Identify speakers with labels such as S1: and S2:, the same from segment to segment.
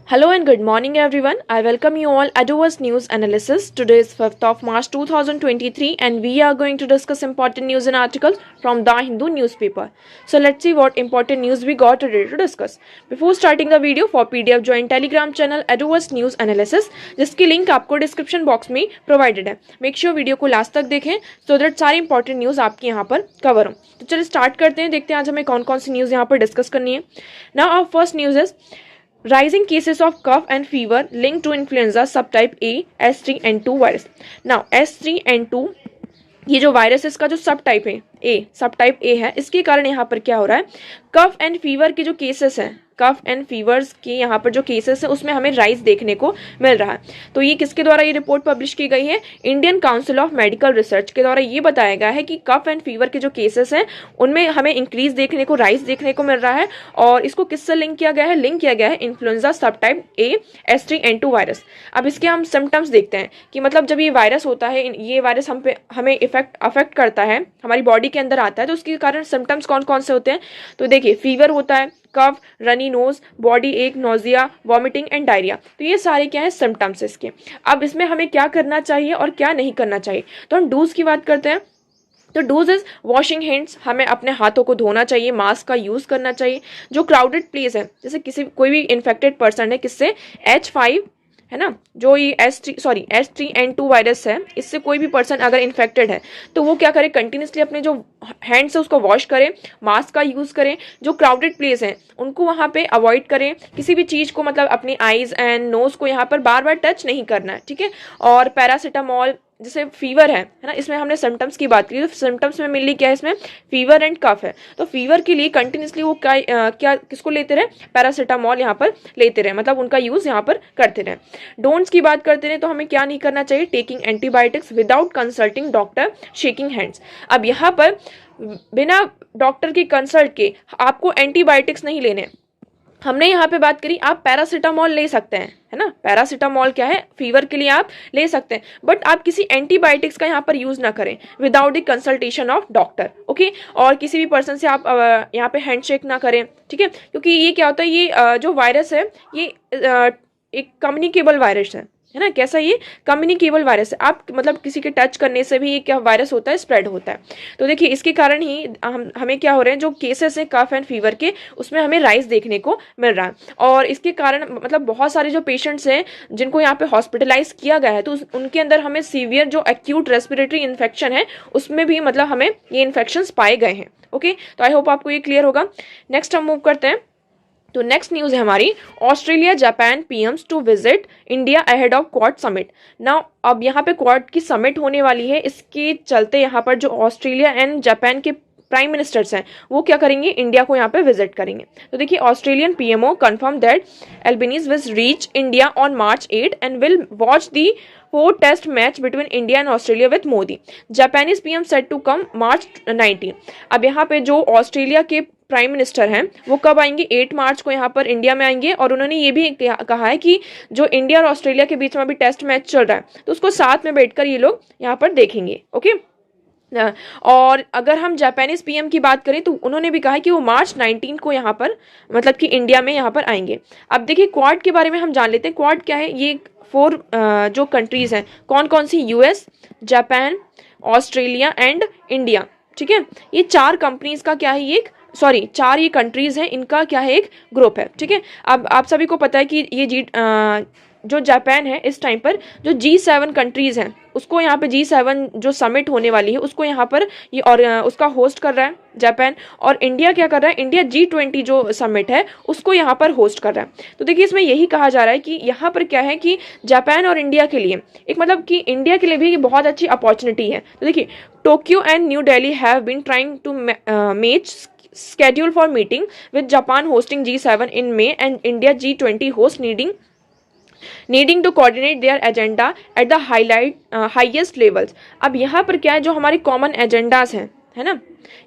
S1: Hello and good morning everyone. I welcome you all at Adover's News Analysis. Today is 5th of March 2023 and we are going to discuss important news and articles from The Hindu newspaper. So let's see what important news we got today to discuss. Before starting the video, for PDF join Telegram channel Adover's News Analysis जिसकी link आपको description box में provided है. Make sure video को last तक देखें so that सारी important news आपके यहाँ पर कवर हो. तो चलिए स्टार्ट करते हैं, देखते हैं आज हमें कौन कौन सी न्यूज़ यहाँ पर डिस्कस करनी है. Now our first news is rising cases of cough and fever linked to influenza subtype A, S3N2 virus. Now S3N2 ये जो वायरस इसका जो सब टाइप है सब टाइप ए है, इसके कारण यहाँ पर क्या हो रहा है, कफ एंड फीवर के जो केसेस हैं, कफ एंड फीवर्स के यहाँ पर जो केसेस हैं उसमें हमें राइज देखने को मिल रहा है. तो ये किसके द्वारा ये रिपोर्ट पब्लिश की गई है, Indian council of medical research के द्वारा ये बताया गया है कि कफ एंड फीवर के जो केसेस हैं उनमें हमें इंक्रीज देखने को, राइज देखने को मिल रहा है. और इसको किससे लिंक किया गया है, लिंक किया गया है इन्फ्लुएंजा सब टाइप ए S3N2 वायरस. अब इसके हम सिम्टम्स देखते हैं कि मतलब जब ये वायरस होता है, ये वायरस हमें अफेक्ट करता है, हमारी बॉडी के अंदर आता है, तो उसके कारण सिम्टम्स कौन कौन से होते हैं. तो देखिए फीवर होता है, कफ, रनी नोज, बॉडी एक, नोजिया, वॉमिटिंग एंड डायरिया. तो ये सारे क्या है सिम्टम्स इसके. अब इसमें हमें क्या करना चाहिए और क्या नहीं करना चाहिए. तो हम डूज की बात करते हैं. तो डूज इज वॉशिंग हैंड्स, हमें अपने हाथों को धोना चाहिए, मास्क का यूज़ करना चाहिए. जो क्राउडेड प्लेस है, जैसे कोई भी इन्फेक्टेड पर्सन है, किससे, H5 है ना, जो ये S3N2 वायरस है, इससे कोई भी पर्सन अगर इन्फेक्टेड है तो वो क्या करे, कंटिन्यूसली अपने जो हैंड्स है उसको वॉश करें, मास्क का यूज़ करें. जो क्राउडेड प्लेस हैं उनको वहाँ पे अवॉइड करें. किसी भी चीज़ को मतलब अपनी आईज एंड नोज़ को यहाँ पर बार बार टच नहीं करना है, ठीक है. और पैरासीटामॉल, जैसे फीवर है ना, इसमें हमने सिम्टम्स की बात की, तो सिम्टम्स में मेनली क्या है, इसमें फीवर एंड कफ है. तो फीवर के लिए कंटिन्यूसली वो किसको लेते रहे, पैरासीटामॉल यहाँ पर लेते रहे, मतलब उनका यूज़ यहाँ पर करते रहे. डोंट्स की बात करते रहे तो हमें क्या नहीं करना चाहिए, taking antibiotics without consulting doctor, shaking hands. अब यहाँ पर बिना डॉक्टर की कंसल्ट के आपको एंटीबायोटिक्स नहीं लेने. हमने यहाँ पे बात करी, आप पैरासीटामॉल ले सकते हैं, है ना, पैरासीटामॉल क्या है, फीवर के लिए आप ले सकते हैं, बट आप किसी एंटीबायोटिक्स का यहाँ पर यूज ना करें without the consultation of doctor, okay. और किसी भी पर्सन से आप यहाँ पे हैंडशेक ना करें, ठीक है, क्योंकि ये क्या होता है, ये जो वायरस है ये एक कम्युनिकेबल वायरस है ना. कैसा, ये कम्युनिकेबल वायरस है, आप मतलब किसी के टच करने से भी ये क्या वायरस होता है, स्प्रेड होता है. तो देखिए इसके कारण ही हमें क्या हो रहे हैं, जो केसेस हैं कफ एंड फीवर के, उसमें हमें राइज देखने को मिल रहा है. और इसके कारण मतलब बहुत सारे जो पेशेंट्स हैं जिनको यहाँ पे हॉस्पिटलाइज किया गया है, तो उनके अंदर हमें सीवियर जो एक्यूट रेस्पिरेटरी इन्फेक्शन है उसमें भी मतलब हमें ये इन्फेक्शंस पाए गए हैं, ओके. तो आई होप आपको ये क्लियर होगा. नेक्स्ट हम मूव करते हैं. तो नेक्स्ट न्यूज़ है हमारी, Australia Japan PMs to visit India ahead of Quad summit. Now अब यहाँ पे क्वाड की समिट होने वाली है, इसके चलते यहाँ पर जो ऑस्ट्रेलिया एंड जापान के प्राइम मिनिस्टर्स हैं वो क्या करेंगे, इंडिया को यहाँ पे विजिट करेंगे. तो देखिए Australian PMO confirm that Albanese will reach India on March 8 and will watch the 4 test match between India and Australia with Modi. Japanese PM set to come March 19. अब यहाँ पे जो ऑस्ट्रेलिया के प्राइम मिनिस्टर हैं वो कब आएंगे, 8 मार्च को यहाँ पर इंडिया में आएंगे. और उन्होंने ये भी कहा है कि जो इंडिया और ऑस्ट्रेलिया के बीच में अभी टेस्ट मैच चल रहा है तो उसको साथ में बैठकर ये लोग यहाँ पर देखेंगे, ओके. और अगर हम जापानीज पीएम की बात करें तो उन्होंने भी कहा है कि वो March 19 को यहाँ पर मतलब कि इंडिया में यहाँ पर आएंगे. अब देखिए क्वाड के बारे में हम जान लेते हैं. क्वाड क्या है, ये 4 जो कंट्रीज हैं, कौन कौन सी, US, Japan, Australia and India, ठीक है. ये 4 कंपनीज का क्या है, ये 4 ये कंट्रीज हैं, इनका क्या है, एक ग्रुप है, ठीक है. अब आप सभी को पता है कि ये जो जापान है इस टाइम पर जो G7 कंट्रीज हैं उसको यहाँ पे G7 जो समिट होने वाली है उसको यहाँ पर ये और उसका होस्ट कर रहा है जापान. और इंडिया क्या कर रहा है, इंडिया G20 जो समिट है उसको यहाँ पर होस्ट कर रहा है. तो देखिए इसमें यही कहा जा रहा है कि यहाँ पर क्या है कि जापान और इंडिया के लिए एक मतलब कि इंडिया के लिए भी बहुत अच्छी अपॉर्चुनिटी है. तो देखिए Tokyo and New Delhi have been trying to match schedule for meeting with Japan hosting G7 in May and India G20 host needing to coordinate their agenda at the highest levels. अब यहाँ पर क्या है, जो हमारे कॉमन एजेंडाज हैं, है ना,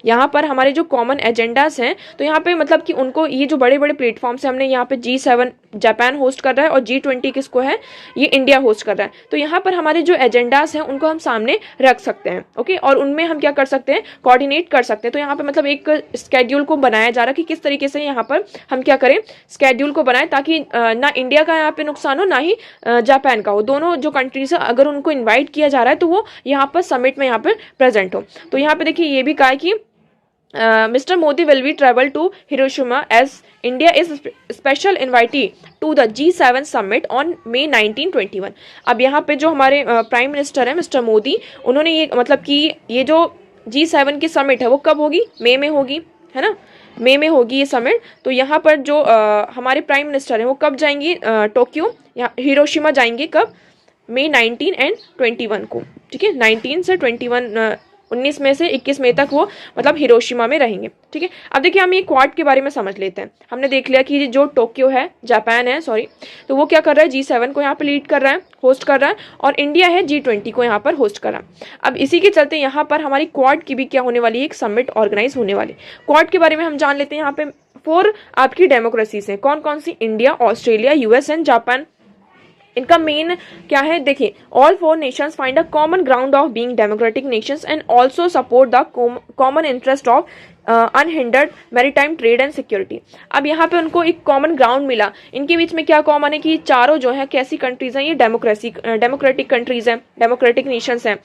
S1: यहाँ पर हमारे जो कॉमन एजेंडाज हैं, तो यहाँ पे मतलब कि उनको ये जो बड़े बड़े प्लेटफॉर्म्स हैं, हमने यहाँ पे G7 जापान होस्ट कर रहा है और G20 किसको है, ये इंडिया होस्ट कर रहा है। तो यहाँ पर हमारे जो एजेंडास हैं उनको हम सामने रख सकते हैं, ओके, और उनमें हम क्या कर सकते हैं, कोऑर्डिनेट कर सकते हैं। तो यहाँ पे मतलब एक स्केड्यूल को बनाया जा रहा है कि किस तरीके से यहाँ पर हम क्या करें, स्केड्यूल को बनाएं, ताकि ना इंडिया का यहाँ पे नुकसान हो, ना ही जापान का हो। दोनों जो कंट्रीज है अगर उनको इन्वाइट किया जा रहा है तो वो यहाँ पर समिट में यहाँ पर प्रेजेंट हो। तो यहाँ पे देखिए ये भी कहा है कि Mr. Modi will be travel to Hiroshima as India is special invitee to the G7 summit on May 1921। अब यहाँ पे जो हमारे प्राइम मिनिस्टर है मिस्टर मोदी, उन्होंने ये मतलब कि ये जो G7 की समिट है वो कब होगी, मई में होगी, है ना, मई में होगी ये समिट। तो यहाँ पर जो हमारे प्राइम मिनिस्टर हैं वो कब जाएंगे, टोक्यो या हिरोशिमा जाएंगे, कब, मई 19 एंड 21 को, ठीक है, 19 से 21 19 में से 21 मई तक वो मतलब हिरोशिमा में रहेंगे, ठीक है। अब देखिए हम ये क्वाड के बारे में समझ लेते हैं। हमने देख लिया कि जो टोक्यो है, जापान है सॉरी, तो वो क्या कर रहा है, G7 को यहाँ पे लीड कर रहा है, होस्ट कर रहा है, और इंडिया है G20 को यहाँ पर होस्ट कर रहा है। अब इसी के चलते यहाँ पर हमारी क्वाड की भी क्या होने वाली है, एक समिट ऑर्गेनाइज होने वाली। क्वाड के बारे में हम जान लेते हैं। यहाँ पे 4 आपकी डेमोक्रेसीज हैं, कौन कौन सी, India, Australia, US and Japan. इनका मेन क्या है, देखिए, all 4 nations find a common ground of being democratic nations and also support the common interest of unhindered maritime trade and security. अब यहाँ पे उनको एक कॉमन ग्राउंड मिला। इनके बीच में क्या कॉमन है कि चारों जो है कैसी कंट्रीज हैं, ये डेमोक्रेटिक कंट्रीज हैं, डेमोक्रेटिक नेशंस हैं,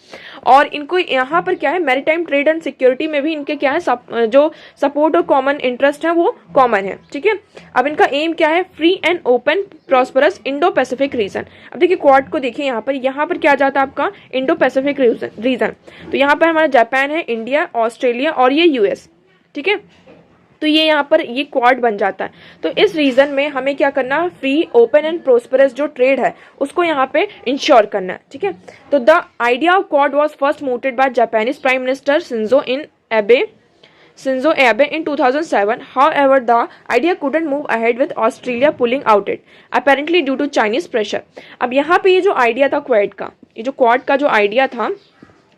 S1: और इनको यहाँ पर क्या है, मैरीटाइम ट्रेड एंड सिक्योरिटी में भी इनके क्या है, जो सपोर्ट और कॉमन इंटरेस्ट है वो कॉमन है, ठीक है। अब इनका एम क्या है, free and open prosperous Indo Pacific reason. अब देखिए क्वाड को देखिए, यहाँ पर क्या जाता है आपका, इंडो पैसिफिक रीजन। तो यहाँ पर हमारा जापान है, इंडिया, ऑस्ट्रेलिया और ये US, ठीक है। तो ये यहाँ पर ये क्वाड बन जाता है। तो इस रीजन में हमें क्या करना है, फ्री, ओपन एंड प्रोस्परस जो ट्रेड है उसको यहाँ पे इंश्योर करना है, ठीक है। तो the idea of Quad was first mooted by Japanese prime minister Shinzo Abe in 2007. However, the idea couldn't move ahead with Australia pulling out it, apparently due to Chinese pressure. अब यहाँ पे ये जो आइडिया था quad का, ये जो quad का जो आइडिया था,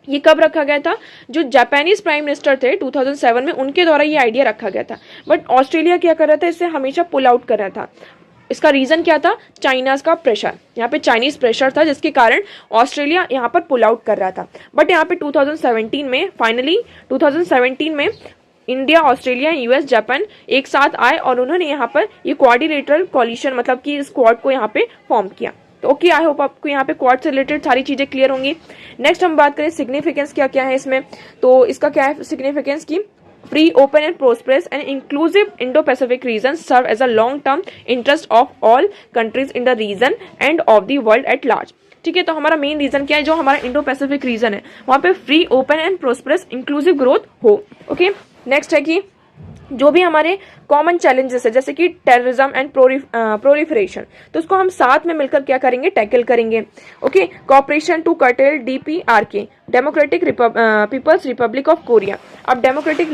S1: ये कब रखा गया था, जो जापानीज प्राइम मिनिस्टर थे 2007 में, उनके द्वारा ये आइडिया रखा गया था। बट ऑस्ट्रेलिया क्या कर रहा था, इससे हमेशा पुल आउट कर रहा था। इसका रीजन क्या था, चाइनाज का प्रेशर, यहाँ पे चाइनीज प्रेशर था, जिसके कारण ऑस्ट्रेलिया यहाँ पर पुल आउट कर रहा था। बट यहाँ पे 2017 में फाइनली 2017 में इंडिया, ऑस्ट्रेलिया, US, जापान एक साथ आए और उन्होंने यहाँ पर ये क्वाड्रिलेटरल कोलिशन मतलब कि इस क्वाड को यहाँ पे फॉर्म किया। तो ओके, आई होप आपको यहाँ पे क्वाड से रिलेटेड सारी चीजें क्लियर होंगी। नेक्स्ट हम बात करें सिग्निफिकेंस क्या क्या है इसमें। तो इसका क्या है सिग्निफिकेंस की, free, open and prosperous and inclusive Indo Pacific region serve as a long term interest of all countries in the region and of the world at large, ठीक है। तो हमारा मेन रीजन क्या है, जो हमारा इंडो पैसिफिक रीजन है वहाँ पे free, open and prosperous inclusive growth हो, ओके। नेक्स्ट है कि जो भी हमारे कॉमन चैलेंजेस है, जैसे कि टेररिज्म एंड प्रोलिफरेशन, तो उसको हम साथ में मिलकर क्या करेंगे, टैकल करेंगे, okay. Cooperation to curtail DPRK, democratic people's republic of Korea. अब democratic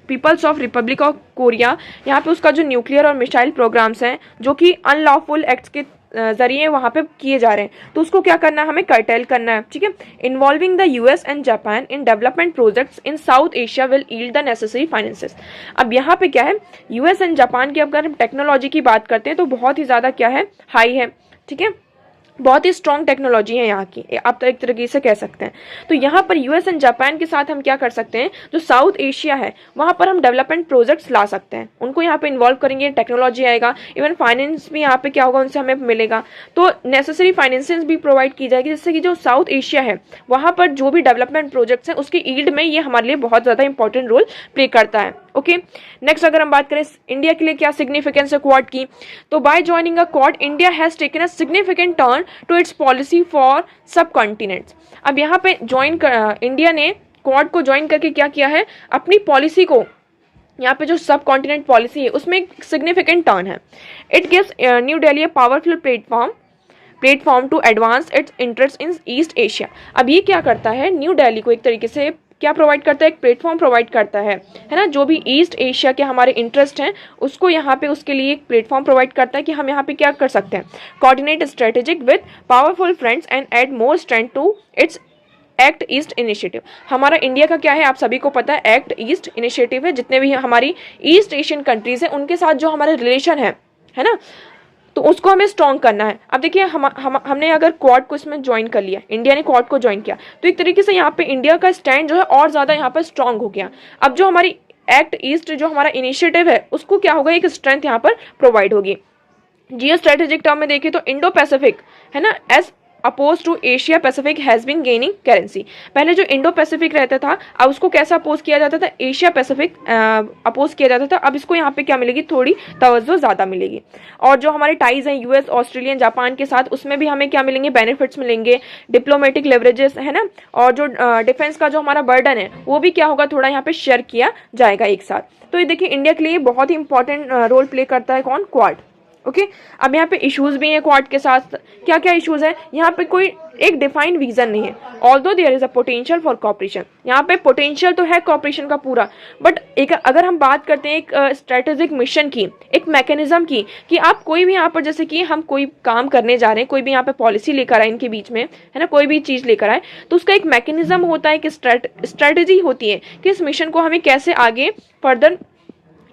S1: people's of republic of Korea, यहाँ पे उसका जो न्यूक्लियर और मिसाइल प्रोग्राम्स हैं जो कि अनलॉफुल एक्ट्स के जरिए वहाँ पे किए जा रहे हैं, तो उसको क्या करना है, हमें कर्टेल करना है, ठीक है। Involving the US and Japan in development projects in south Asia will yield the necessary finances. अब यहाँ पे क्या है, US एंड जापान की अगर हम टेक्नोलॉजी की बात करते हैं तो बहुत ही ज़्यादा क्या है, हाई है, ठीक है, बहुत ही स्ट्रॉन्ग टेक्नोलॉजी है यहाँ की, आप तो एक तरीके से कह सकते हैं। तो यहाँ पर US एंड जापान के साथ हम क्या कर सकते हैं, जो साउथ एशिया है वहाँ पर हम डेवलपमेंट प्रोजेक्ट्स ला सकते हैं, उनको यहाँ पे इन्वॉल्व करेंगे, टेक्नोलॉजी आएगा, इवन फाइनेंस भी यहाँ पे क्या होगा, उनसे हमें मिलेगा। तो नेसेसरी फाइनेंसिंग भी प्रोवाइड की जाएगी, जिससे कि जो साउथ एशिया है वहाँ पर जो भी डेवलपमेंट प्रोजेक्ट्स हैं उसके ईल्ड में ये हमारे लिए बहुत ज़्यादा इंपॉर्टेंट रोल प्ले करता है, ओके। नेक्स्ट अगर हम बात करें इंडिया के लिए क्या सिग्निफिकेंस है क्वाड की, तो by joining a Quad India has taken a significant turn to its policy for subcontinents. अब यहाँ पे इंडिया ने क्वाड को ज्वाइन करके क्या किया है, अपनी पॉलिसी को, यहाँ पे जो सब कॉन्टिनेंट पॉलिसी है उसमें एक सिग्निफिकेंट टर्न है। It gives New Delhi powerful platform to advance its interest in East Asia. अब ये क्या करता है, न्यू दिल्ली को एक तरीके से क्या प्रोवाइड करता है, एक प्लेटफॉर्म प्रोवाइड करता है ना, जो भी ईस्ट एशिया के हमारे इंटरेस्ट हैं उसको यहाँ पे उसके लिए एक प्लेटफॉर्म प्रोवाइड करता है कि हम यहाँ पे क्या कर सकते हैं, coordinate strategic with powerful friends and add more strength to its Act East initiative. हमारा इंडिया का क्या है, आप सभी को पता है, एक्ट ईस्ट इनिशिएटिव है। जितने भी हमारी ईस्ट एशियन कंट्रीज हैं उनके साथ जो हमारे रिलेशन है ना, तो उसको हमें स्ट्रॉन्ग करना है। अब देखिए हमने अगर क्वाड को इसमें ज्वाइन कर लिया, इंडिया ने क्वाड को ज्वाइन किया, तो एक तरीके से यहाँ पे इंडिया का स्टैंड जो है और ज़्यादा यहाँ पर स्ट्रॉन्ग हो गया। अब जो हमारी एक्ट ईस्ट जो हमारा इनिशिएटिव है उसको क्या होगा, एक स्ट्रेंथ यहाँ पर प्रोवाइड होगी। जियो स्ट्रेटेजिक टर्म में देखें तो इंडो पैसिफिक है ना, as opposed to Asia Pacific has been gaining currency. पहले जो इंडो पैसिफिक रहता था अब उसको कैसा अपोज किया जाता था, एशिया पैसिफिक अपोज किया जाता था। अब इसको यहाँ पे क्या मिलेगी, थोड़ी तवज्जो ज़्यादा मिलेगी। और जो हमारे टाइज हैं यूएस, ऑस्ट्रेलियन, जापान के साथ, उसमें भी हमें क्या मिलेंगे, बेनिफिट्स मिलेंगे, डिप्लोमेटिक लेवरेजेस है ना, और जो डिफेंस का जो हमारा बर्डन है वो भी क्या होगा, थोड़ा यहाँ पे शेयर किया जाएगा एक साथ। तो ये देखिए इंडिया के लिए बहुत ही इंपॉर्टेंट रोल प्ले करता है कौन, क्वाड। ओके अब यहाँ पे इश्यूज भी हैं क्वाड के साथ। क्या क्या इश्यूज हैं, यहाँ पे कोई एक डिफाइंड विजन नहीं है। Although there is a potential for cooperation, यहाँ पे पोटेंशियल तो है कॉपरेशन का पूरा, बट एक अगर हम बात करते हैं एक स्ट्रेटेजिक मिशन की, एक मैकेनिज्म की, कि आप कोई भी यहाँ पर जैसे कि हम कोई काम करने जा रहे हैं, कोई भी यहाँ पे पॉलिसी लेकर आए इनके बीच में है ना, कोई भी चीज़ लेकर आए, तो उसका एक मैकेनिज्म होता है, कि स्ट्रेटेजी होती है कि इस मिशन को हमें कैसे आगे फर्दर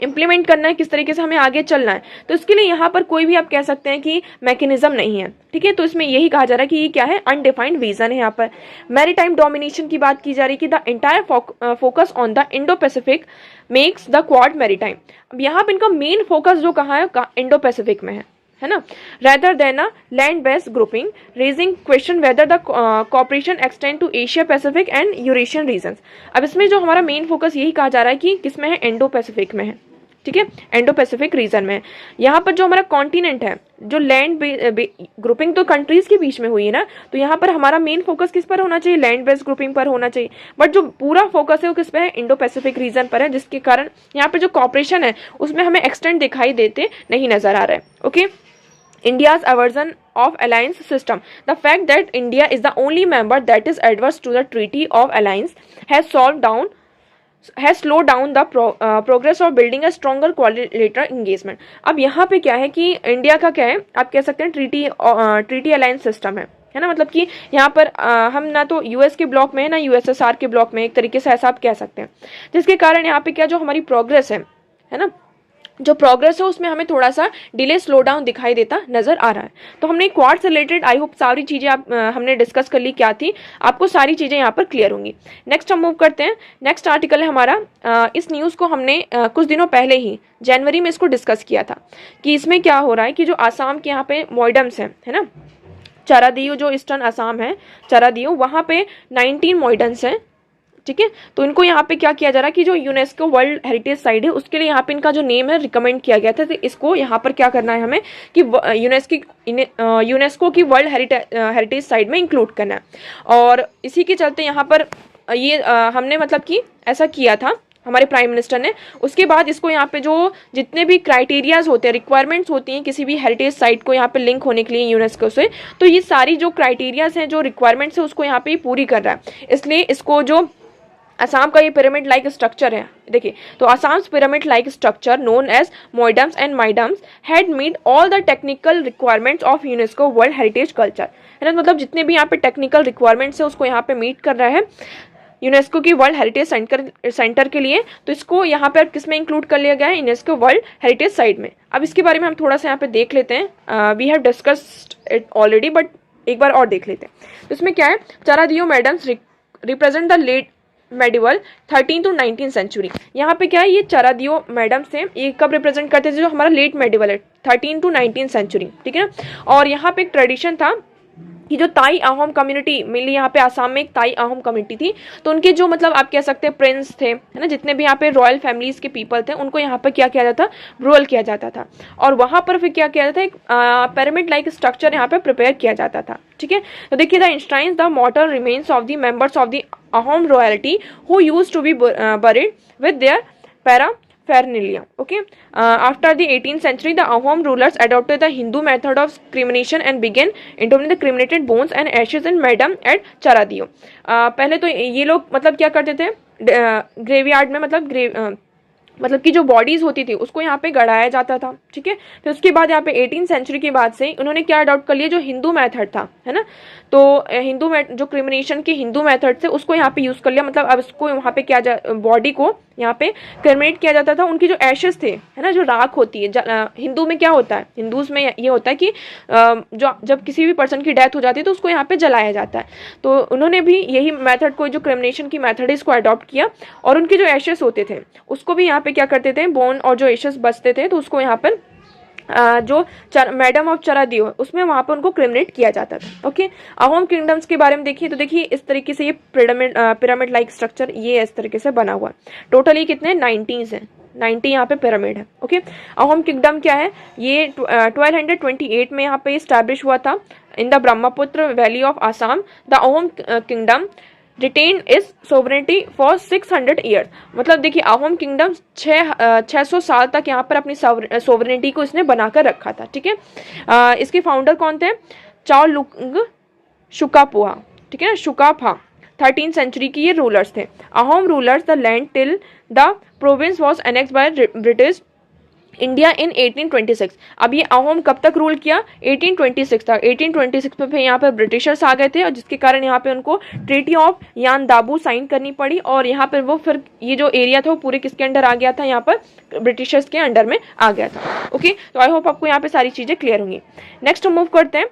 S1: इम्प्लीमेंट करना है, किस तरीके से हमें आगे चलना है। तो इसके लिए यहाँ पर कोई भी आप कह सकते हैं कि मैकेनिज्म नहीं है, ठीक है। तो इसमें यही कहा जा रहा है कि ये क्या है, अनडिफाइंड विजन है। यहाँ पर मैरीटाइम डोमिनेशन की बात की जा रही है कि the entire focus on the Indo Pacific makes the quad maritime. अब यहाँ पर इनका मेन फोकस जो कहाँ है, इंडो पैसिफिक में है ना, rather than a land-based grouping, raising question whether the cooperation extend to Asia Pacific and Eurasian regions। अब इसमें जो हमारा मेन फोकस यही कहा जा रहा है कि किसमें है, इंडो पैसिफिक में है, ठीक है, इंडो पैसिफिक रीजन में। यहाँ पर जो हमारा कॉन्टिनेंट है, जो लैंड ग्रुपिंग तो कंट्रीज के बीच में हुई है ना, तो यहाँ पर हमारा मेन फोकस किस पर होना चाहिए, लैंड बेस्ड ग्रुपिंग पर होना चाहिए। बट जो पूरा फोकस है वो किस पे है, इंडो पैसिफिक रीजन पर है, जिसके कारण यहाँ पे जो कॉपरेशन है उसमें हमें एक्सटेंड दिखाई देते नहीं नजर आ रहा है। Okay India's aversion of alliance system. The fact that India is the only member that is adverse to the Treaty of Alliance has slowed down the progress of building a stronger quadrilateral engagement। अब यहाँ पे क्या है कि India का क्या है, आप कह सकते हैं ट्रीटी अलायंस सिस्टम है ना, मतलब कि यहाँ पर हम ना तो यूएस के ब्लॉक में है ना यूएसएसआर के ब्लॉक में, एक तरीके से ऐसा आप कह सकते हैं, जिसके कारण यहाँ पे क्या जो हमारी प्रोग्रेस है ना, जो प्रोग्रेस है उसमें हमें थोड़ा सा डिले स्लो डाउन दिखाई देता नजर आ रहा है। तो हमने क्वाड से रिलेटेड आई होप सारी चीज़ें आप हमने डिस्कस कर ली, क्या थी, आपको सारी चीज़ें यहाँ पर क्लियर होंगी। नेक्स्ट हम मूव करते हैं, नेक्स्ट आर्टिकल है हमारा। इस न्यूज़ को हमने कुछ दिनों पहले ही जनवरी में इसको डिस्कस किया था कि इसमें क्या हो रहा है कि जो आसाम के यहाँ पे मॉइडम्स हैं है ना, चारादियो जो ईस्टर्न आसाम है, चारादियो, वहाँ पे 19 मॉइडम्स हैं, ठीक है। तो इनको यहाँ पे क्या किया जा रहा है कि जो यूनेस्को वर्ल्ड हेरिटेज साइट है उसके लिए यहाँ पे इनका जो नेम है रिकमेंड किया गया था, तो इसको यहाँ पर क्या करना है हमें कि यूनेस्को की वर्ल्ड हेरिटेज साइट में इंक्लूड करना है। और इसी के चलते यहाँ पर ये हमने मतलब कि ऐसा किया था हमारे प्राइम मिनिस्टर ने। उसके बाद इसको यहाँ पे जो जितने भी क्राइटेरियाज होते हैं, रिक्वायरमेंट्स होती हैं किसी भी हेरिटेज साइट को यहाँ पे लिंक होने के लिए यूनेस्को से, तो ये सारी जो क्राइटेरियाज हैं, जो रिक्वायरमेंट्स है, उसको यहाँ पे पूरी कर रहा है। इसलिए इसको जो असम का ये पिरामिड लाइक स्ट्रक्चर है, देखिए, तो Assam's pyramid like structure known as moidams and maidams had meet all the technical requirements of UNESCO world heritage culture, है ना, मतलब जितने भी यहाँ पे टेक्निकल रिक्वायरमेंट्स है उसको यहाँ पे मीट कर रहा है यूनेस्को की वर्ल्ड हेरिटेज सेंटर के लिए। तो इसको यहाँ पे किस में इंक्लूड कर लिया गया है, यूनेस्को वर्ल्ड हेरिटेज साइट में। अब इसके बारे में हम थोड़ा सा यहाँ पे देख लेते हैं, we have discussed it already, but एक बार और देख लेते हैं। तो इसमें क्या है, Charaideo maidams represent the late medieval 13 to 19 century. यहाँ पे क्या है, ये चारादियो मैडम से ये कब रिप्रेजेंट करते थे, जो हमारा लेट मेडिवल है 13 to 19 सेंचुरी, ठीक है ना। और यहाँ पे एक ट्रेडिशन था कि जो ताई अहोम कम्युनिटी मिली, यहाँ पे आसाम में एक ताई अहोम कम्युनिटी थी, तो उनके जो मतलब आप कह सकते हैं प्रिंस थे है ना, जितने भी यहाँ पे रॉयल फैमिलीज के पीपल थे, उनको यहाँ पर क्या किया जाता, रूल किया जाता था। और वहाँ पर फिर क्या किया जाता, एक पिरामिड लाइक स्ट्रक्चर यहाँ पे प्रिपेयर किया जाता था, ठीक है। तो देखिए, the instances the mortal remains of the members of the Ahom royalty who used to be buried with their paraphernalia. Okay. After the 18th century, the Ahom rulers adopted the Hindu method of cremation and began interring the cremated bones and ashes in Madam at Charadiyo. पहले तो ये लोग मतलब क्या करते थे, graveyard में, मतलब मतलब कि जो बॉडीज होती थी उसको यहाँ पे गड़ाया जाता था, ठीक है। फिर उसके बाद यहाँ पे 18th सेंचुरी के बाद से उन्होंने क्या अडॉप्ट कर लिया, जो हिंदू मेथड था, है ना, तो जो क्रिमिनेशन के हिंदू मेथड से उसको यहाँ पे यूज कर लिया। मतलब अब इसको वहाँ पे क्या बॉडी को यहाँ पे क्रिमिनेट किया जाता था। उनकी जो एशेस थे, है ना, जो राख होती है, हिंदू में क्या होता है, हिंदूज में ये होता है कि जो जब किसी भी पर्सन की डेथ हो जाती है तो उसको यहाँ पे जलाया जाता है। तो उन्होंने भी यही मेथड को, जो क्रिमिनेशन की मेथड है, इसको अडॉप्ट किया। और उनके जो एशेस होते थे उसको भी यहाँ पे क्या करते थे, बोन और जो एशेस बचते थे तो उसको यहाँ पर जो मैडम ऑफ चरादियो उसमें वहां पर उनको क्रिमिनेट किया जाता था। ओके, अहोम किंगडम्स के बारे में देखिए तो देखिए इस तरीके से ये पिरामिड लाइक स्ट्रक्चर ये इस तरीके से बना हुआ। टोटली कितने 90 हैं, 90 यहाँ पे पिरामिड है। ओके, अहोम किंगडम क्या है, ये 1228 में यहाँ पे स्टैब्लिश हुआ था in the Brahmaputra valley of Assam. The Ahom kingdom retain its sovereignty for 600 years. मतलब देखिए अहोम किंगडम 600 साल तक यहाँ पर अपनी सोवरेनिटी को इसने बनाकर रखा था, ठीक है। इसके फाउंडर कौन थे, चाओलुंग शुकापुआ, ठीक है ना, शुकाफा 13th सेंचुरी की ये रूलर्स थे। Ahom rulers the land till the province was annex by British India in 1826। अब ये अहोम कब तक रूल किया, 1826 तक। 1826 में फिर यहाँ पर ब्रिटिशर्स आ गए थे और जिसके कारण यहाँ पे उनको ट्रीटी ऑफ यान दाबू साइन करनी पड़ी और यहाँ पर वो फिर ये जो एरिया था वो पूरे किसके अंडर आ गया था, यहाँ पर ब्रिटिशर्स के अंडर में आ गया था। ओके, तो आई होप आपको यहाँ पे सारी चीजें क्लियर होंगी। नेक्स्ट मूव करते हैं।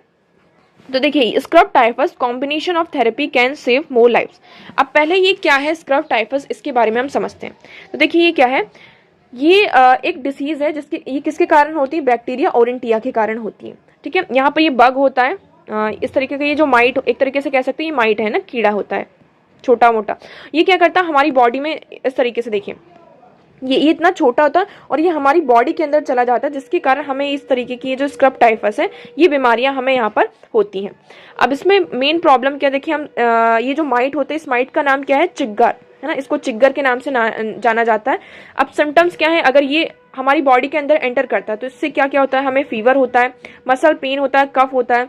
S1: तो देखिए scrub typhus combination of therapy can save more lives. अब पहले ये क्या है स्क्रब टाइफस, इसके बारे में हम समझते हैं। तो देखिए ये क्या है, ये एक डिसीज है जिसके ये किसके कारण होती है, बैक्टीरिया ओरेंटिया के कारण होती है, ठीक है। यहाँ पर ये बग होता है, इस तरीके का, ये जो माइट एक तरीके से कह सकते हैं ये माइट है ना, कीड़ा होता है छोटा मोटा। ये क्या करता है हमारी बॉडी में, इस तरीके से देखिए ये इतना छोटा होता है और ये हमारी बॉडी के अंदर चला जाता है जिसके कारण हमें इस तरीके की जो स्क्रब टाइफस है ये बीमारियां हमें यहाँ पर होती हैं। अब इसमें मेन प्रॉब्लम क्या, देखिए हम ये जो माइट होते हैं इस माइट का नाम क्या है, चिग्गर, है ना, इसको चिग्गर के नाम से जाना जाता है। अब सिम्टम्स क्या है, अगर ये हमारी बॉडी के अंदर एंटर करता है तो इससे क्या क्या होता है, हमें फीवर होता है, मसल पेन होता है, कफ होता है,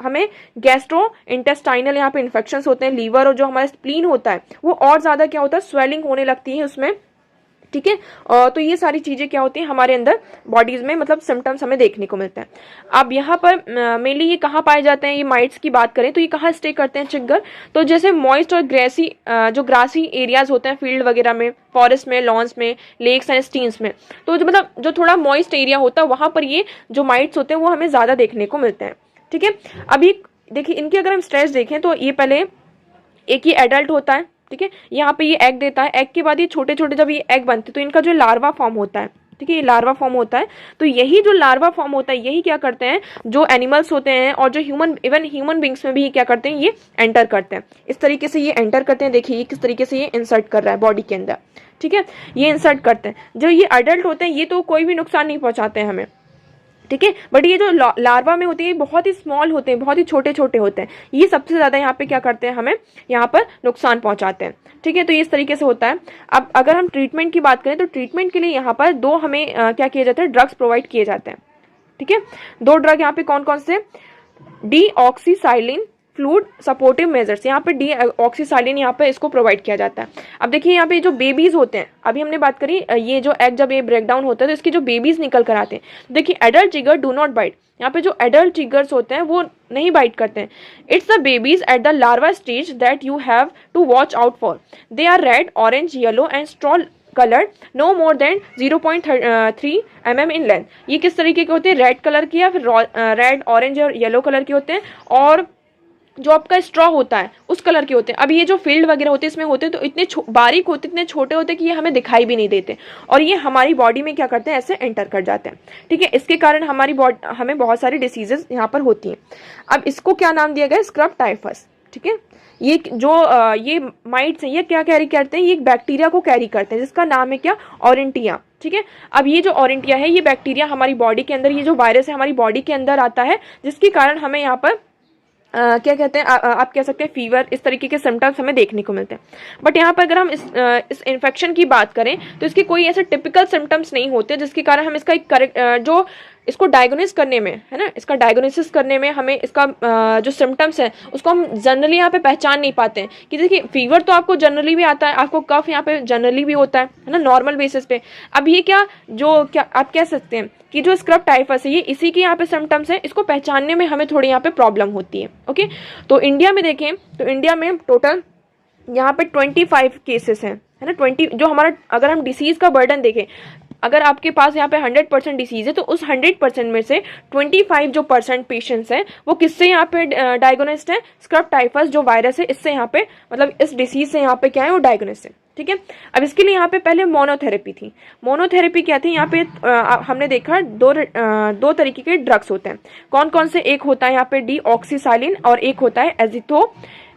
S1: हमें गैस्ट्रो इंटेस्टाइनल यहाँ पे इन्फेक्शंस होते हैं, लीवर और जो हमारा स्प्लीन होता है वो और ज्यादा क्या होता है, स्वेलिंग होने लगती है उसमें, ठीक है। तो ये सारी चीजें क्या होती हैं हमारे अंदर बॉडीज में, मतलब सिम्टम्स हमें देखने को मिलते हैं। अब यहाँ पर मेनली ये कहाँ पाए जाते हैं, ये माइट्स की बात करें तो ये कहाँ स्टे करते हैं चिग्गर, तो जैसे मॉइस्ट और जो ग्रासी एरियाज होते हैं फील्ड वगैरह में, फॉरेस्ट में, लॉन्स में, लेक्स एंड स्ट्रीम्स में, तो जो मतलब जो थोड़ा मॉइस्ट एरिया होता है वहां पर ये जो माइट्स होते हैं वो हमें ज्यादा देखने को मिलते हैं, ठीक है। अभी देखिए इनकी अगर हम स्ट्रेस देखें तो ये पहले एक ही एडल्ट होता है, ठीक है, यहाँ पे ये एग देता है, एग के बाद ये छोटे छोटे जब ये एग बनते हैं तो इनका जो लार्वा फॉर्म होता है, ठीक है, ये लार्वा फॉर्म होता है। तो यही जो लार्वा फॉर्म होता है यही क्या करते हैं, जो एनिमल्स होते हैं और जो इवन ह्यूमन बींग्स में भी क्या करते हैं, ये एंटर करते हैं। इस तरीके से ये एंटर करते हैं, देखिए ये किस तरीके से ये इंसर्ट कर रहा है बॉडी के अंदर, ठीक है, ये इंसर्ट करते हैं। जो ये अडल्ट होते हैं ये तो कोई भी नुकसान नहीं पहुंचाते हैं हमें, ठीक है, बट ये जो लार्वा में होते हैं बहुत ही स्मॉल होते हैं, बहुत ही छोटे छोटे होते हैं, ये सबसे ज्यादा यहाँ पे क्या करते हैं, हमें यहाँ पर नुकसान पहुंचाते हैं, ठीक है। तो ये इस तरीके से होता है। अब अगर हम ट्रीटमेंट की बात करें तो ट्रीटमेंट के लिए यहाँ पर दो हमें क्या किए जाते हैं, ड्रग्स प्रोवाइड किए जाते हैं, ठीक है। दो ड्रग यहाँ पे कौन कौन से, डीऑक्सीसाइलिन फ्लूइड सपोर्टिव मेजर्स, यहाँ पे डीऑक्सीसाइलिन यहाँ पे इसको प्रोवाइड किया जाता है। अब देखिए यहाँ पे जो बेबीज होते हैं, अभी हमने बात करी ये जो एग जब ये ब्रेक डाउन होता है तो इसके जो बेबीज निकल कर आते हैं, देखिए एडल्ट जिगर डू नॉट बाइट, यहाँ पे जो एडल्ट जिगर्स होते हैं वो नहीं बाइट करते हैं। It's the babies at the larva stage that you have to watch out for, they are red, orange, yellow and straw colour, no more than 0.3 mm in length. ये किस तरीके के होते हैं, रेड कलर के या फिर रेड, ऑरेंज और येलो कलर के होते हैं, और जो आपका स्ट्रॉ होता है उस कलर के होते हैं। अब ये जो फील्ड वगैरह होते हैं इसमें होते हैं तो इतने बारीक होते, इतने छोटे होते कि ये हमें दिखाई भी नहीं देते और ये हमारी बॉडी में क्या करते हैं, ऐसे एंटर कर जाते हैं, ठीक है। इसके कारण हमारी बॉडी हमें बहुत सारी डिसीजेस यहाँ पर होती हैं। अब इसको क्या नाम दिया गया, स्क्रब टाइफस, ठीक है। ये जो ये माइट्स हैं ये क्या कैरी करते हैं, ये एक बैक्टीरिया को कैरी करते हैं जिसका नाम है क्या, ओरेंटिया, ठीक है। अब ये जो ओरेंटिया है ये बैक्टीरिया हमारी बॉडी के अंदर, ये जो वायरस है हमारी बॉडी के अंदर आता है जिसके कारण हमें यहाँ पर क्या कहते हैं, आप कह सकते हैं फीवर, इस तरीके के सिम्टम्स हमें देखने को मिलते हैं। बट यहाँ पर अगर हम इस इन्फेक्शन की बात करें तो इसके कोई ऐसे टिपिकल सिम्टम्स नहीं होते जिसके कारण हम इसका एक करेक्ट जो इसको डायग्नोसिस करने में, है ना, इसका डायग्नोसिस करने में हमें इसका जो सिम्टम्स है उसको हम जनरली यहाँ पे पहचान नहीं पाते हैं कि देखिए फीवर तो आपको जनरली भी आता है, आपको कफ यहाँ पे जनरली भी होता है ना, नॉर्मल बेसिस पे। अब ये क्या आप कह सकते हैं कि जो स्क्रब टाइफस है ये इसी के यहाँ पे सिम्टम्स है, इसको पहचानने में हमें थोड़ी यहाँ पे प्रॉब्लम होती है। ओके, तो इंडिया में देखें तो इंडिया में टोटल यहाँ पे 25 केसेस हैं, है ना, 20 जो हमारा, अगर हम डिसीज का बर्डन देखें, अगर आपके पास यहाँ पे 100% डिसीज है तो उस 100% में से 25 जो % पेशेंट्स हैं वो किससे यहाँ पे डायग्नोस्ड है, स्क्रब टाइफस जो वायरस है इससे यहाँ पे, मतलब इस डिसीज से यहाँ पे क्या है वो डायग्नोस्ड है। ठीक है, अब इसके लिए यहाँ पे पहले मोनोथेरेपी थी। मोनोथेरेपी क्या थी, यहाँ पे हमने देखा दो तरीके के ड्रग्स होते हैं। कौन कौन से, एक होता है यहाँ पे डीऑक्सीसाइलिन और एक होता है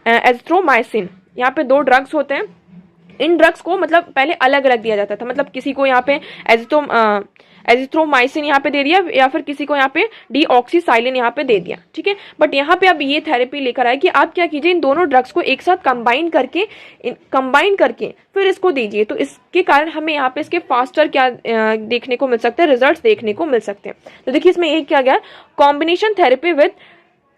S1: एजिथ्रोमाइसिन। यहाँ पे 2 ड्रग्स होते हैं। इन ड्रग्स को मतलब पहले अलग अलग दिया जाता था, मतलब किसी को यहाँ पे एजिथ्रोमाइसिन यहाँ पे दे दिया या फिर किसी को यहाँ पे डीऑक्सीसाइलिन यहाँ पे दे दिया। ठीक है, बट यहाँ पे अब ये थेरेपी लेकर आए कि आप क्या कीजिए, इन दोनों ड्रग्स को एक साथ कंबाइन करके फिर इसको दीजिए, तो इसके कारण हमें यहाँ पे इसके फास्टर क्या देखने को मिल सकते हैं, रिजल्ट देखने को मिल सकते हैं। तो देखिए इसमें एक क्या गया, combination therapy with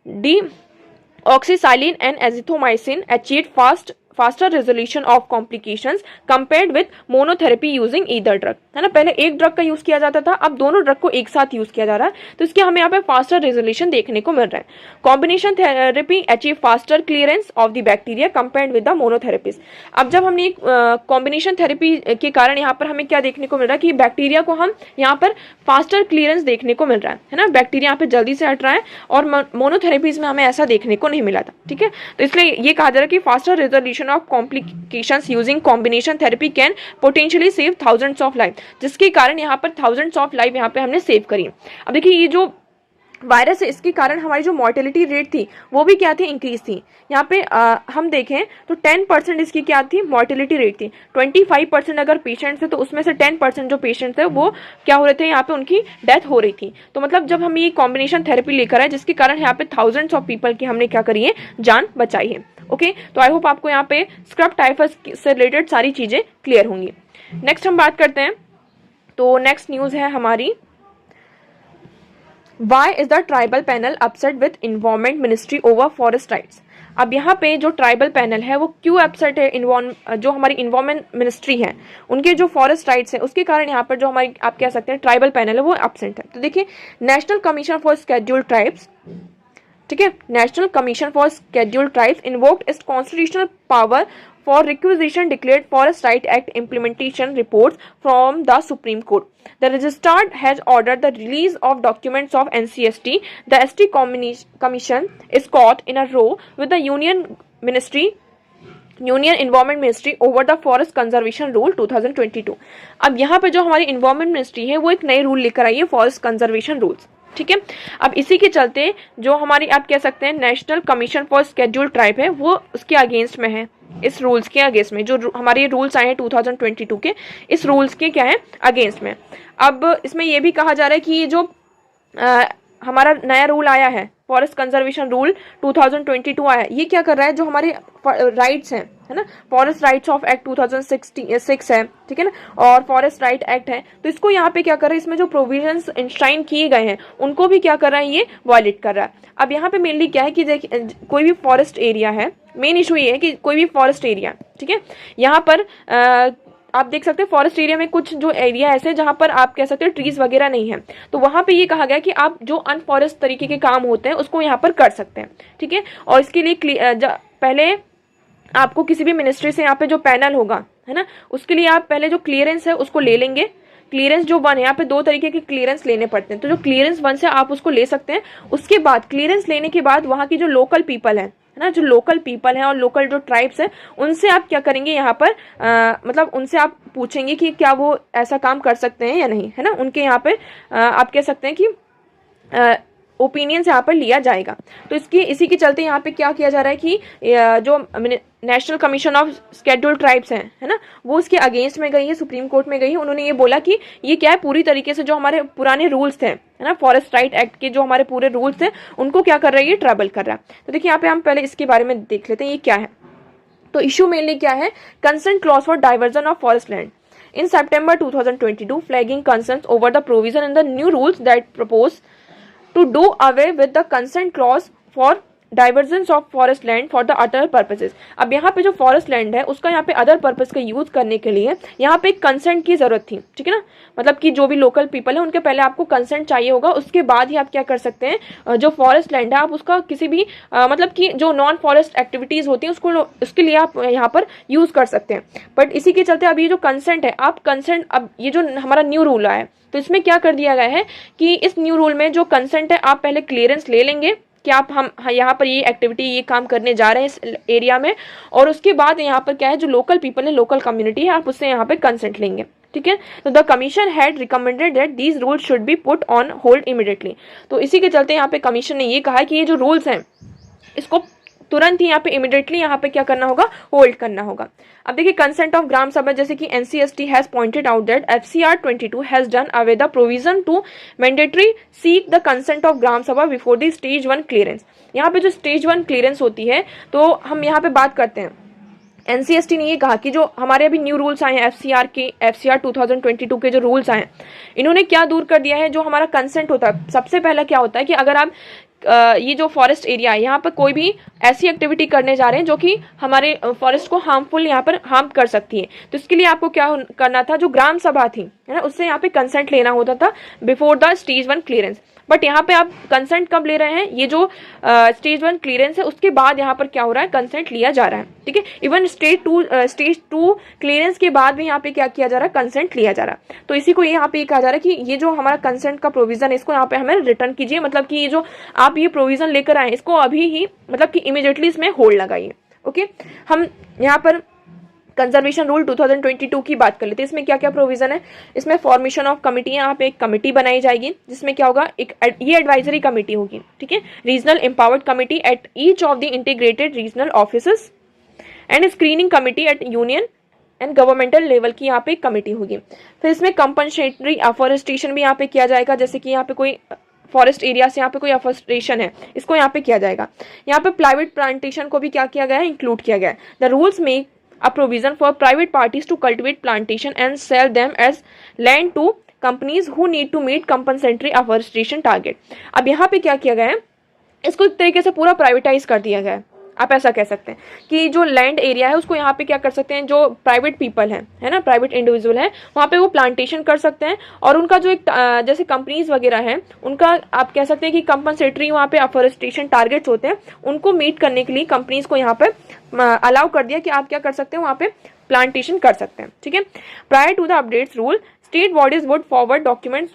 S1: doxycycline and azithromycin achieved faster resolution of complications compared with monotherapy using either drug, है ना। पहले एक ड्रग का यूज किया जाता था, अब दोनों ड्रग को एक साथ यूज किया जा रहा है, तो इसके हमें यहाँ पे फास्टर रेजोल्यूशन देखने को मिल रहा है। Combination therapy achieve faster clearance of the bacteria compared with the monotherapies. अब जब हमने कॉम्बिनेशन थेरेपी के कारण यहाँ पर हमें क्या देखने को मिल रहा है कि बैक्टीरिया को हम यहाँ पर फास्टर क्लियरेंस देखने को मिल रहा है ना, बैक्टीरिया यहाँ पे जल्दी से हट रहा है, और मोनोथेरेपीज में हमें ऐसा देखने को नहीं मिला था। ठीक है, तो इसलिए ये कहा जा रहा है कि faster resolution of complications using combination therapy can potentially save thousands of life, जिसके कारण यहाँ पर thousands of life यहाँ पे हमने सेव करी। अब देखिए ये जो वायरस है इसके कारण हमारी जो मॉर्टेलिटी रेट थी वो भी क्या थी, इंक्रीज थी। यहाँ पे हम देखें तो 10% इसकी क्या थी, मॉर्टेलिटी रेट थी। 25% अगर पेशेंट्स है तो उसमें से 10% जो पेशेंट्स है वो क्या हो रहे थे, यहाँ पे उनकी डेथ हो रही थी। तो मतलब जब हम ये कॉम्बिनेशन थेरेपी लेकर आए जिसके कारण यहाँ पे थाउजेंड्स ऑफ पीपल की हमने क्या करी है, जान बचाई है। ओके, तो आई होप आपको यहाँ पे स्क्रब टाइफस से रिलेटेड सारी चीजें क्लियर होंगी। नेक्स्ट हम बात करते हैं, तो नेक्स्ट न्यूज है हमारी, Why is the tribal panel upset with Environment Ministry over forest rights? अब यहाँ पे जो ट्राइबल पैनल है वो क्यों अपसेट है, जो हमारी इन्वायरमेंट मिनिस्ट्री है उनके जो फॉरेस्ट राइट्स है उसके कारण यहाँ पर जो हमारी आप कह सकते हैं ट्राइबल पैनल है वो अपसेंट है। तो देखिए national commission for scheduled tribes, ठीक है, national commission for scheduled tribes invoked it's constitutional power for requisition declared Forest Right Act implementation reports from the Supreme Court. The registrar has ordered the release of documents of NCST. The ST Commission is caught in a row with the Union Environment Ministry over the Forest Conservation Rule 2022. अब यहाँ पे जो हमारी Environment Ministry है वो एक नए rule लेकर आई है, Forest Conservation Rules। ठीक है, अब इसी के चलते जो हमारी आप कह सकते हैं national commission for scheduled tribe है वो उसके अगेंस्ट में है, इस रूल्स के अगेंस्ट में, जो हमारे रूल्स आए हैं 2022 के, इस रूल्स के क्या है, अगेंस्ट में। अब इसमें यह भी कहा जा रहा है कि ये जो हमारा नया रूल आया है, फॉरेस्ट कंजर्वेशन रूल 2022 आया है, ये क्या कर रहा है, जो हमारे राइट्स हैं, है ना, फॉरेस्ट राइट्स ऑफ एक्ट 2006 है, ठीक है ना, और फॉरेस्ट राइट एक्ट है, तो इसको यहाँ पे क्या कर रहा है, इसमें जो प्रोविजंस इंश्राइन किए गए हैं उनको भी क्या कर रहा है, ये वायलेट कर रहा है। अब यहाँ पे मेनली क्या है कि कोई भी फॉरेस्ट एरिया है, मेन इशू ये है कि कोई भी फॉरेस्ट एरिया, ठीक है, यहाँ पर आप देख सकते हैं फॉरेस्ट एरिया में कुछ जो एरिया ऐसे जहां पर आप कह सकते हैं ट्रीज वगैरह नहीं है, तो वहां पे ये कहा गया कि आप जो अनफॉरेस्ट तरीके के काम होते हैं उसको यहाँ पर कर सकते हैं। ठीक है, और इसके लिए पहले आपको किसी भी मिनिस्ट्री से यहाँ पे जो पैनल होगा, है ना, उसके लिए आप पहले जो क्लियरेंस है उसको ले लेंगे। क्लियरेंस जो 1 है, यहाँ पे 2 तरीके के क्लियरेंस लेने पड़ते हैं, तो जो क्लियरेंस 1 से आप उसको ले सकते हैं। उसके बाद क्लियरेंस लेने के बाद वहाँ की जो लोकल पीपल है ना, जो लोकल पीपल हैं और लोकल जो ट्राइब्स हैं उनसे आप क्या करेंगे, यहाँ पर मतलब उनसे आप पूछेंगे कि क्या वो ऐसा काम कर सकते हैं या नहीं, है ना, उनके यहाँ पे आप कह सकते हैं कि ओपिनियंस यहाँ पर लिया जाएगा। तो इसी के चलते यहाँ पे क्या किया जा रहा है कि जो national commission of scheduled tribes हैं, है ना, वो उसके अगेंस्ट में गई है, सुप्रीम कोर्ट में गई है। उन्होंने ये बोला कि ये क्या है, पूरी तरीके से जो हमारे पुराने रूल्स थे, है ना, फॉरेस्ट राइट एक्ट के जो हमारे पूरे रूल्स थे उनको क्या कर रहा है, ये ट्रबल कर रहा है। तो देखिए यहाँ पे हम पहले इसके बारे में देख लेते हैं ये क्या है। तो इशू मेनली क्या है, consent clause for diversion of forest land. in September 2022 flagging concerns over the provision in the new rules that propose to do away with the consent clause for divergence of forest land for the other purposes. अब यहाँ पे जो forest land है उसका यहाँ पे other purpose का use करने के लिए यहाँ पे कंसेंट की जरूरत थी, ठीक है ना। मतलब कि जो भी लोकल पीपल है उनके पहले आपको कंसेंट चाहिए होगा, उसके बाद ही आप क्या कर सकते हैं, जो फॉरेस्ट लैंड है आप उसका किसी भी मतलब कि जो नॉन फॉरेस्ट एक्टिविटीज होती हैं उसको उसके लिए आप यहाँ पर यूज कर सकते हैं। बट इसी के चलते अब ये जो कंसेंट है, आप कंसेंट, अब ये जो हमारा न्यू रूल आया है तो इसमें क्या कर दिया गया है कि इस न्यू रूल में जो कंसेंट है आप पहले क्लियरेंस ले लेंगे कि आप हम यहाँ पर ये एक्टिविटी ये काम करने जा रहे हैं इस एरिया में, और उसके बाद यहाँ पर क्या है जो लोकल पीपल है, लोकल कम्युनिटी है, आप उससे यहाँ पे कंसेंट लेंगे, ठीक है। तो the commission had recommended that these rules should be put on hold immediately. तो इसी के चलते यहाँ पे कमीशन ने ये कहा कि ये जो रूल्स हैं इसको तुरंत ही यहाँ पे इमीडिएटली यहाँ पे क्या करना होगा, होल्ड करना होगा। अब देखिए कंसेंट ऑफ ग्राम सभा, जैसे कि NCST has pointed out that FCR 22 has done away the provision to mandatory seek the consent of gram sabha before the stage 1 clearance. यहाँ पे जो स्टेज 1 क्लियरेंस होती है तो हम यहाँ पे बात करते हैं, NCST ने ये कहा कि जो हमारे अभी न्यू रूल्स आए हैं FCR 2022 के जो रूल्स आए हैं, इन्होंने क्या दूर कर दिया है, जो हमारा कंसेंट होता है सबसे पहला क्या होता है कि अगर आप ये जो फॉरेस्ट एरिया है यहाँ पर कोई भी ऐसी एक्टिविटी करने जा रहे हैं जो कि हमारे फॉरेस्ट को हार्मफुल यहाँ पर हार्म कर सकती है, तो इसके लिए आपको क्या करना था, जो ग्राम सभा थी है ना, उससे यहाँ पे कंसेंट लेना होता था before the stage 1 clearance. But यहाँ पे आप कंसेंट कब ले रहे हैं, ये जो स्टेज 1 क्लियरेंस है उसके बाद यहाँ पर क्या हो रहा है, कंसेंट लिया जा रहा है, ठीक है। इवन स्टेज 2 क्लियरेंस के बाद भी यहाँ पे क्या किया जा रहा है, कंसेंट लिया जा रहा है। तो इसी को यहाँ पे कहा जा रहा है कि ये जो हमारा कंसेंट का प्रोविजन है इसको यहाँ पे हमें रिटर्न कीजिए, मतलब कि ये जो आप ये प्रोविजन लेकर आए इसको अभी ही मतलब कि इमीडिएटली इसमें होल्ड लगाइए। ओके, हम यहाँ पर कंजर्वेशन रूल 2022 की बात कर लेते हैं। इसमें क्या क्या प्रोविजन है, इसमें फॉर्मेशन ऑफ कमिटी, यहाँ पे एक कमिटी बनाई जाएगी जिसमें क्या होगा, एक ये एडवाइजरी कमिटी होगी, ठीक है। Regional empowered committee at each of the integrated regional offices and screening committee at union and governmental level की यहाँ पे एक कमिटी होगी। फिर इसमें कंपनसेटरी अफॉरेस्टेशन भी यहाँ पे किया जाएगा, जैसे कि यहाँ पे कोई फॉरेस्ट एरिया से यहाँ पे कोई अफॉरेस्टेशन है इसको यहाँ पे किया जाएगा। यहाँ पे प्राइवेट प्लांटेशन को भी क्या किया गया है, इंक्लूड किया गया है। द रूल्स में a provision for private parties to cultivate plantation and sell them as land to companies who need to meet compensatory afforestation target। अब यहाँ पे क्या किया गया है, इसको एक तरीके से पूरा प्राइवेटाइज कर दिया गया है, आप ऐसा कह सकते हैं कि जो लैंड एरिया है उसको यहाँ पे क्या कर सकते हैं, जो प्राइवेट पीपल है ना, प्राइवेट इंडिविजुअल है, वहाँ पे वो प्लांटेशन कर सकते हैं, और उनका जो एक जैसे कंपनीज वगैरह है उनका आप कह सकते हैं कि कंपनसेटरी वहाँ पे अफॉरेस्टेशन टारगेट्स होते हैं, उनको मीट करने के लिए कंपनीज को यहाँ पे अलाउ कर दिया कि आप क्या कर सकते हैं, वहाँ पे प्लांटेशन कर सकते हैं, ठीक है। Prior to the updates rule, state bodies would forward documents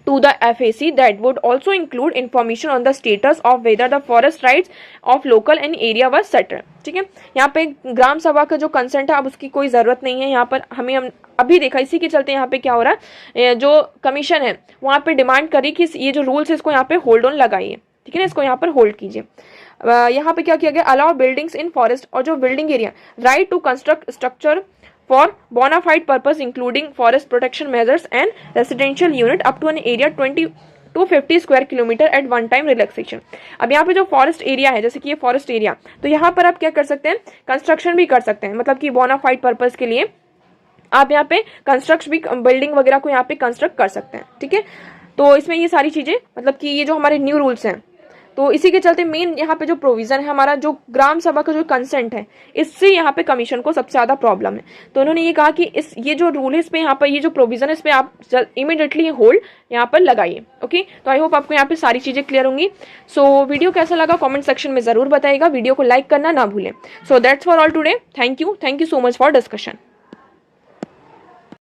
S1: to the FAC that would also include information on the status of whether the forest rights of local and area was settled, ठीक है। यहाँ पे ग्राम सभा का जो consent है अब उसकी कोई ज़रूरत नहीं है, यहाँ पर हम अभी देखा, इसी के चलते यहाँ पे क्या हो रहा है, जो कमीशन है वहाँ पे डिमांड करी कि ये जो रूल्स है इसको यहाँ पे होल्ड ऑन लगाइए, ठीक है ना, इसको यहाँ पर होल्ड कीजिए। यहाँ पे क्या किया गया, अलाउ बिल्डिंग्स इन फॉरेस्ट, और जो building area, right to construct structure for bona fide purpose including forest protection measures and residential unit up to an area 20 to 50 square kilometer at one time relaxation। अब यहाँ पे जो forest area है, जैसे कि ये फॉरेस्ट एरिया, तो यहाँ पर आप क्या कर सकते हैं, कंस्ट्रक्शन भी कर सकते हैं, मतलब कि bona fide पर्पज के लिए आप यहाँ पे कंस्ट्रक्ट भी, बिल्डिंग वगैरह को यहाँ पे कंस्ट्रक्ट कर सकते हैं, ठीक है। तो इसमें ये सारी चीजें, मतलब कि ये जो हमारे न्यू रूल्स हैं, तो इसी के चलते मेन यहाँ पे जो प्रोविजन है हमारा, जो ग्राम सभा का जो कंसेंट है, इससे यहाँ पे कमीशन को सबसे ज्यादा प्रॉब्लम है। तो उन्होंने ये कहा कि ये जो रूल है इस पे, यहाँ पर ये जो प्रोविजन है इस पे आप इमीडिएटली होल्ड यहाँ पर लगाइए। ओके, तो आई होप आपको यहाँ पे सारी चीजें क्लियर होंगी। सो वीडियो कैसा लगा कॉमेंट सेक्शन में जरूर बताइएगा, वीडियो को लाइक करना ना भूलें। So that's for all today, thank you so much for discussion.